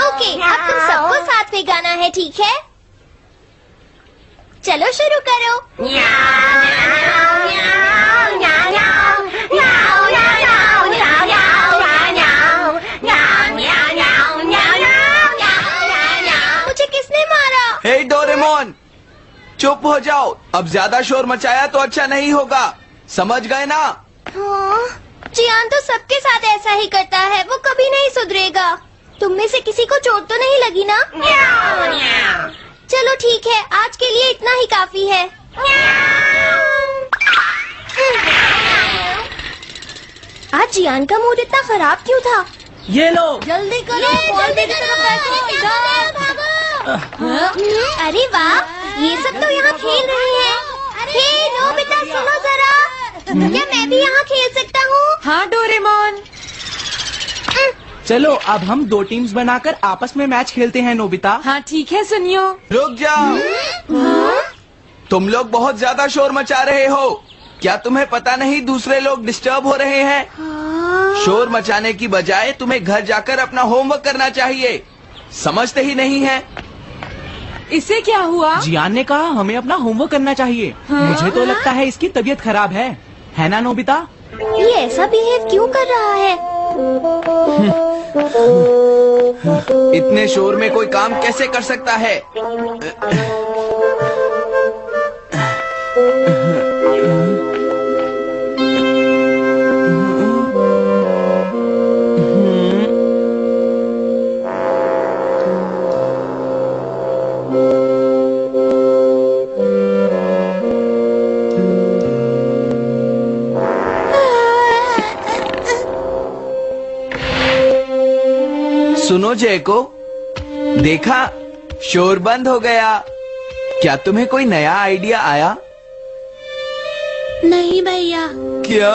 Okay, अब तुम सबको साथ में गाना है, ठीक है? चलो शुरू करो। मुझे किसने मारा? हे डोरेमोन, चुप हो जाओ। अब ज्यादा शोर मचाया तो अच्छा नहीं होगा, समझ गए ना? हाँ, जियान तो सबके साथ ऐसा ही करता है, वो कभी नहीं सुधरेगा। तुम में से किसी को चोट तो नहीं लगी ना? चलो ठीक है, आज के लिए इतना ही काफी है। आज जियान का मूड इतना खराब क्यों था? ये लो। जल्दी करो, जल्दी अरे वाह, ये सब तो यहाँ खेल रहे हैं। हे नोबिता, सुनो जरा, क्या मैं भी यहाँ खेल सकता हूँ? हाँ डोरेमोन, चलो अब हम 2 टीम्स बनाकर आपस में मैच खेलते हैं नोबिता। हाँ ठीक है सुनियो। रुक जाओ। तुम लोग बहुत ज्यादा शोर मचा रहे हो। क्या तुम्हें पता नहीं दूसरे लोग डिस्टर्ब हो रहे हैं? शोर मचाने की बजाय तुम्हें घर जाकर अपना होमवर्क करना चाहिए। समझते ही नहीं है। इससे क्या हुआ? जियान ने कहा हमें अपना होमवर्क करना चाहिए। मुझे तो लगता है इसकी तबीयत खराब है ना नोबिता? ये ऐसा बिहेव क्यों कर रहा है? इतने शोर में कोई काम कैसे कर सकता है? सुनो जयको, देखा शोर बंद हो गया। क्या तुम्हें कोई नया आइडिया आया? नहीं भैया। क्या?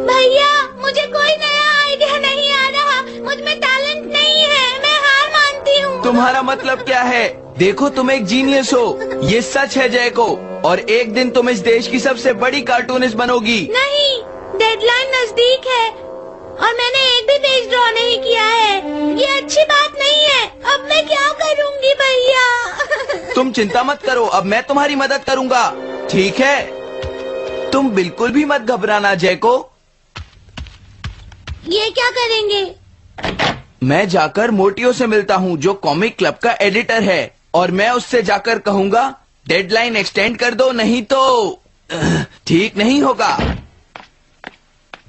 भैया, मुझे कोई नया आइडिया नहीं आ रहा। मुझ में टैलेंट नहीं है, मैं हार मानती हूँ। तुम्हारा मतलब क्या है? देखो तुम एक जीनियस हो, ये सच है जयको। और एक दिन तुम इस देश की सबसे बड़ी कार्टूनिस्ट बनोगी। नहीं, डेडलाइन नजदीक है और मैंने एक भी पेज ड्रॉ नहीं किया है। ये अच्छी बात नहीं है। अब मैं क्या करूँगी भैया? तुम चिंता मत करो, अब मैं तुम्हारी मदद करूँगा, ठीक है? तुम बिल्कुल भी मत घबराना जयको। ये क्या करेंगे? मैं जाकर मोटियो से मिलता हूँ, जो कॉमिक क्लब का एडिटर है, और मैं उससे जाकर कहूँगा डेडलाइन एक्सटेंड कर दो, नहीं तो ठीक नहीं होगा।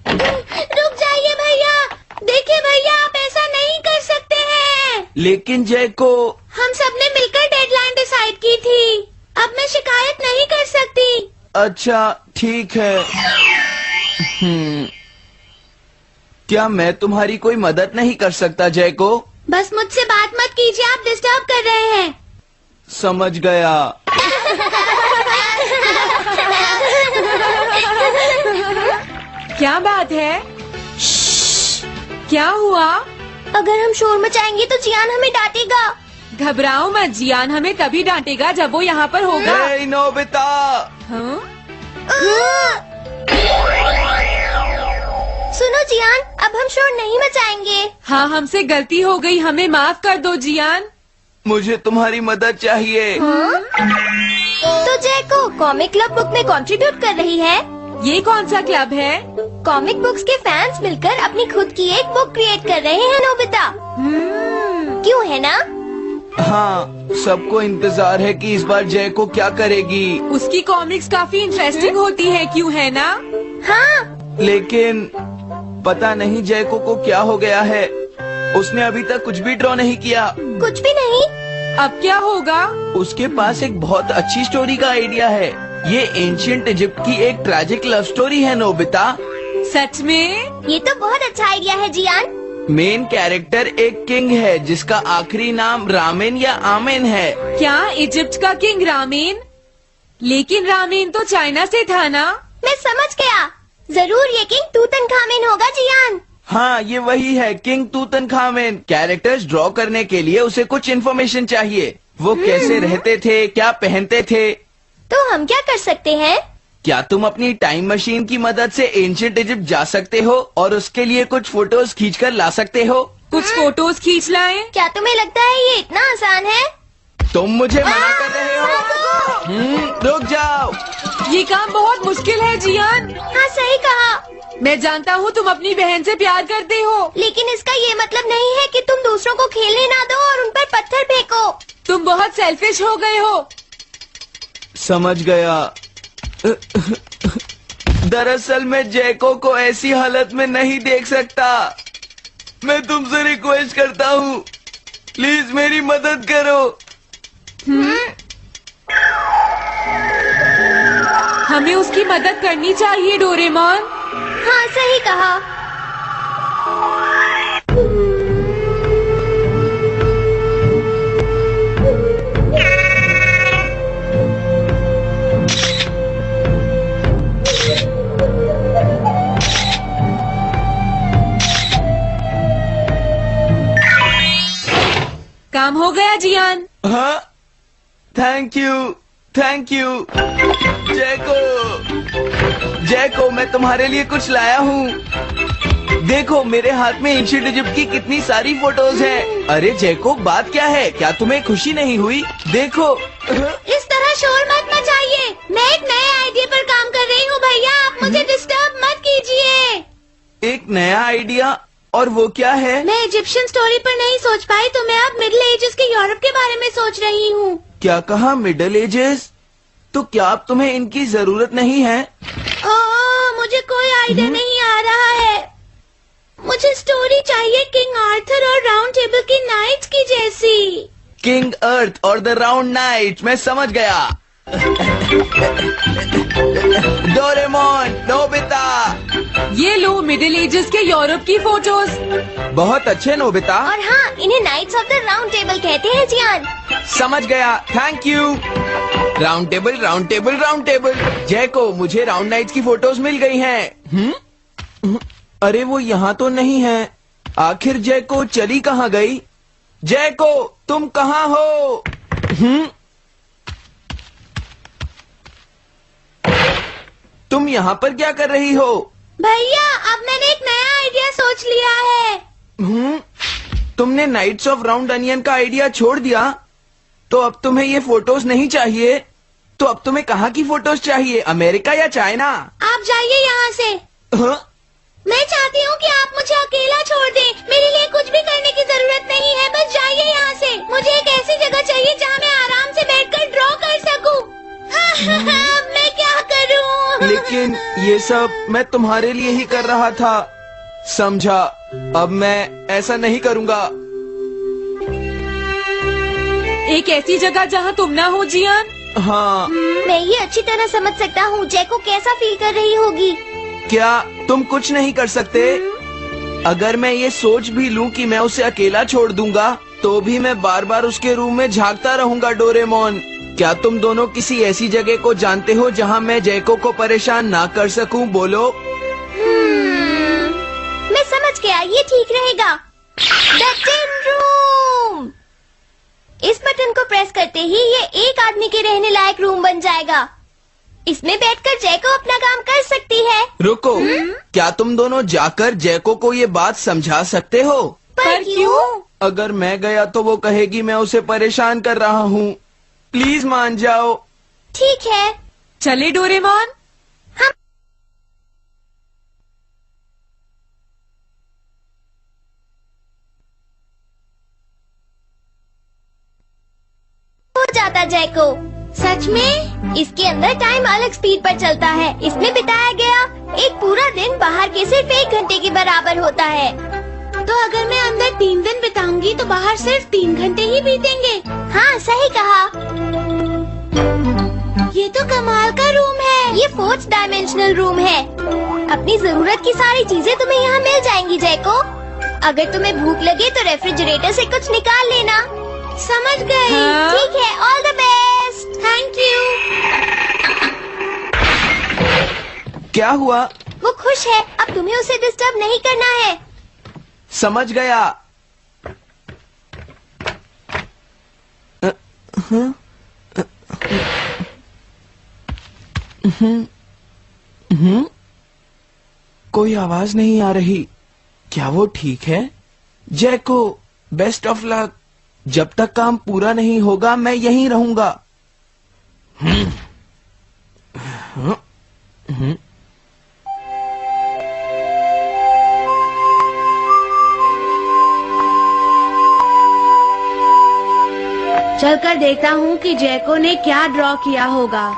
रुक जाइए भैया। देखिए भैया, आप ऐसा नहीं कर सकते हैं। लेकिन जयको, हम सबने मिलकर डेडलाइन डिसाइड की थी। अब मैं शिकायत नहीं कर सकती। अच्छा ठीक है। क्या मैं तुम्हारी कोई मदद नहीं कर सकता जयको? बस मुझसे बात मत कीजिए, आप डिस्टर्ब कर रहे हैं। समझ गया। क्या बात है? क्या हुआ? अगर हम शोर मचाएंगे तो जियान हमें डांटेगा। घबराओ मत, जियान हमें तभी डांटेगा जब वो यहाँ पर होगा। हे नोबिता। हाँ? सुनो जियान, अब हम शोर नहीं मचाएंगे। हाँ, हमसे गलती हो गई, हमें माफ कर दो जियान। मुझे तुम्हारी मदद चाहिए। तो जयको कॉमिक क्लब बुक में कंट्रीब्यूट कर रही है। ये कौन सा क्लब है? कॉमिक बुक्स के फैंस मिलकर अपनी खुद की एक बुक क्रिएट कर रहे हैं नोबिता। क्यों है ना? हाँ, सबको इंतजार है कि इस बार जयको क्या करेगी। उसकी कॉमिक्स काफी इंटरेस्टिंग होती है, क्यों है ना? हाँ। लेकिन पता नहीं जयको को क्या हो गया है। उसने अभी तक कुछ भी ड्रॉ नहीं किया। कुछ भी नहीं? अब क्या होगा? उसके पास एक बहुत अच्छी स्टोरी का आइडिया है। ये एंशिएंट इजिप्ट की एक ट्रैजिक लव स्टोरी है नोबिता। सच में? ये तो बहुत अच्छा आइडिया है जियान। मेन कैरेक्टर एक किंग है जिसका आखिरी नाम रामेन या आमेन है। क्या इजिप्ट का किंग रामेन? लेकिन रामेन तो चाइना से था ना? मैं समझ गया, जरूर ये किंग तूतनखामेन होगा जियान। हाँ, ये वही है, किंग तूतनखामेन। कैरेक्टर्स ड्रॉ करने के लिए उसे कुछ इन्फॉर्मेशन चाहिए। वो कैसे रहते थे, क्या पहनते थे, तो हम क्या कर सकते हैं? क्या तुम अपनी टाइम मशीन की मदद से एंशिएंट इजिप्ट जा सकते हो और उसके लिए कुछ फोटोज खींचकर ला सकते हो? कुछ फोटोज खींच लाएं? क्या तुम्हें लगता है ये इतना आसान है? तुम मुझे मना कर रहे हो? रुक जाओ। ये काम बहुत मुश्किल है जियान। हाँ सही कहा। मैं जानता हूँ तुम अपनी बहन से प्यार करते हो, लेकिन इसका ये मतलब नहीं है कि तुम दूसरों को खेलने ना दो और उन पर पत्थर फेंको। तुम बहुत सेल्फिश हो गए हो। समझ गया। दरअसल मैं जैको को ऐसी हालत में नहीं देख सकता। मैं तुमसे रिक्वेस्ट करता हूँ, प्लीज मेरी मदद करो। हमें उसकी मदद करनी चाहिए डोरेमोन। हाँ सही कहा। काम हो गया जियान। हाँ, थैंक यू जैको, मैं तुम्हारे लिए कुछ लाया हूँ। देखो मेरे हाथ में एंशिएंट इजिप्ट की कितनी सारी फोटोज हैं। अरे जैको, बात क्या है? क्या तुम्हें खुशी नहीं हुई? देखो। इस तरह शोर मत मचाइए। मैं एक नए आइडिया पर काम कर रही हूँ भैया, आप मुझे डिस्टर्ब मत कीजिए। एक नया आइडिया? और वो क्या है? मैं इजिप्शियन स्टोरी पर नहीं सोच पाई तो मैं अब मिडिल एजेस के यूरोप के बारे में सोच रही हूँ। क्या कहा? Middle ages? तो क्या अब तुम्हें इनकी जरूरत नहीं है? मुझे कोई आइडिया नहीं आ रहा है। मुझे स्टोरी चाहिए किंग आर्थर और राउंड टेबल की नाइट्स की जैसी। किंग अर्थ और द राउंड नाइट, मैं समझ गया। Doraemon, Nobita. ये लो मिडिल एजेस के यूरोप की फोटोज। बहुत अच्छे नोबिता। और हाँ, इन्हें knights of the round table कहते हैं जियान। समझ गया, thank you. Round table, round table, round table. Jaiko, मुझे राउंड नाइट्स की फोटोज मिल गई हैं। अरे वो यहाँ तो नहीं है। आखिर जैको चली कहाँ गई? जैको, तुम कहाँ हो? तुम यहाँ पर क्या कर रही हो? भैया, अब मैंने एक नया आइडिया सोच लिया है। तुमने नाइट्स ऑफ राउंड अनियन का आइडिया छोड़ दिया? तो अब तुम्हें ये फोटोज नहीं चाहिए? तो अब तुम्हें कहाँ की फोटोज चाहिए? अमेरिका या चाइना? आप जाइए यहाँ से। हाँ? मैं चाहती हूँ कि आप मुझे अकेला छोड़ दें। मेरे लिए कुछ भी करने की जरूरत नहीं है, बस जाइए यहाँ से। मुझे एक ऐसी जगह चाहिए जहाँ मैं आराम से बैठकर ड्रॉ कर सकूँ। अब मैं क्या करूँ? लेकिन ये सब मैं तुम्हारे लिए ही कर रहा था, समझा? अब मैं ऐसा नहीं करूँगा। एक ऐसी जगह जहाँ तुम ना हो जियान। हाँ। मैं ये अच्छी तरह समझ सकता हूँ जैको कैसा फील कर रही होगी। क्या तुम कुछ नहीं कर सकते? अगर मैं ये सोच भी लूं कि मैं उसे अकेला छोड़ दूंगा, तो भी मैं बार बार उसके रूम में झांकता रहूंगा। डोरेमोन, क्या तुम दोनों किसी ऐसी जगह को जानते हो जहां मैं जैको को परेशान ना कर सकूं? बोलो। मैं समझ गया, ये ठीक रहेगा। The tin room. इस बटन को प्रेस करते ही ये एक आदमी के रहने लायक रूम बन जाएगा। इसमें बैठकर जैको अपना काम कर सकती है। रुको, क्या तुम दोनों जाकर जैको को ये बात समझा सकते हो? पर क्यों? अगर मैं गया तो वो कहेगी मैं उसे परेशान कर रहा हूँ। प्लीज मान जाओ। ठीक है, चले डोरेमोन। हो जाता जैको। सच में? इसके अंदर टाइम अलग स्पीड पर चलता है। इसमें बिताया गया एक पूरा दिन बाहर के सिर्फ 1 घंटे के बराबर होता है। तो अगर मैं अंदर 3 दिन बिताऊंगी तो बाहर सिर्फ 3 घंटे ही बीतेंगे। हाँ सही कहा। ये तो कमाल का रूम है। ये 4th डायमेंशनल रूम है। अपनी जरूरत की सारी चीजें तुम्हें यहाँ मिल जाएंगी जैको। अगर तुम्हें भूख लगे तो रेफ्रिजरेटर से कुछ निकाल लेना। समझ गई। हाँ? ठीक है, all the best. Thank you. क्या हुआ? वो खुश है, अब तुम्हें उसे डिस्टर्ब नहीं करना है। समझ गया। कोई आवाज नहीं आ रही। क्या वो ठीक है? जैको, बेस्ट ऑफ लक। जब तक काम पूरा नहीं होगा मैं यहीं रहूंगा। चलकर देखता हूँ कि जैको ने क्या ड्रॉ किया होगा।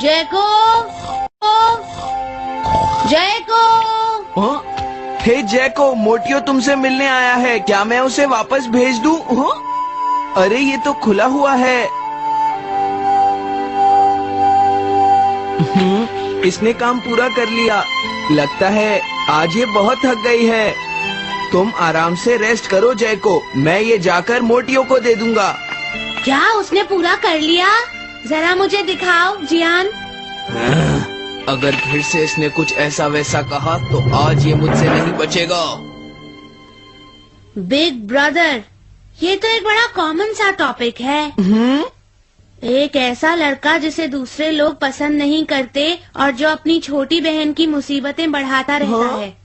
जैको, जैको। हे जैको, मोटियो तुमसे मिलने आया है। क्या मैं उसे वापस भेज दूं? अरे ये तो खुला हुआ है। इसने काम पूरा कर लिया। लगता है आज ये बहुत थक गई है। तुम आराम से रेस्ट करो जैको, मैं ये जाकर मोटियो को दे दूंगा। क्या उसने पूरा कर लिया? जरा मुझे दिखाओ जियान। अगर फिर से इसने कुछ ऐसा वैसा कहा तो आज ये मुझसे नहीं बचेगा। बिग ब्रदर, ये तो एक बड़ा कॉमन सा टॉपिक है। एक ऐसा लड़का जिसे दूसरे लोग पसंद नहीं करते और जो अपनी छोटी बहन की मुसीबतें बढ़ाता रहता है।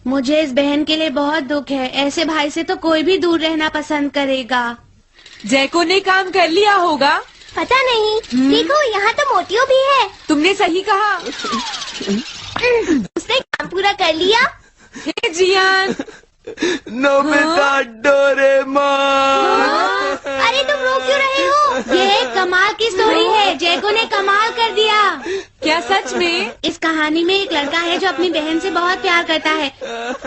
मुझे इस बहन के लिए बहुत दुख है। ऐसे भाई से तो कोई भी दूर रहना पसंद करेगा। जैको ने काम कर लिया होगा। पता नहीं। देखो यहाँ तो मोटियो भी है। तुमने सही कहा। उसने काम पूरा कर लिया। Hey Gian. Nobita, Doraemon. अरे तुम रो क्यों रहे हो? ये एक कमाल की स्टोरी है। जैको ने कमाल कर दिया। क्या सच में? इस कहानी में एक लड़का है जो अपनी बहन से बहुत प्यार करता है,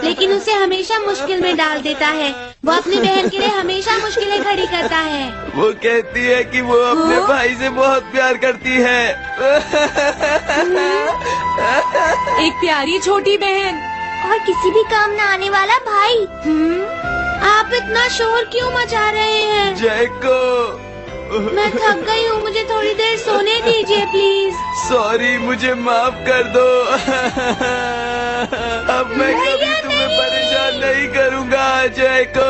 लेकिन उसे हमेशा मुश्किल में डाल देता है। वो अपनी बहन के लिए हमेशा मुश्किलें खड़ी करता है। वो कहती है कि वो अपने भाई से बहुत प्यार करती है। एक प्यारी छोटी बहन और किसी भी काम न आने वाला भाई। आप इतना शोर क्यों मचा रहे हैं? जैको, मैं थक गई हूँ, मुझे थोड़ी देर सोने दीजिए प्लीज। सॉरी, मुझे माफ कर दो। अब मैं कभी तुम्हें परेशान नहीं करूँगा जैको।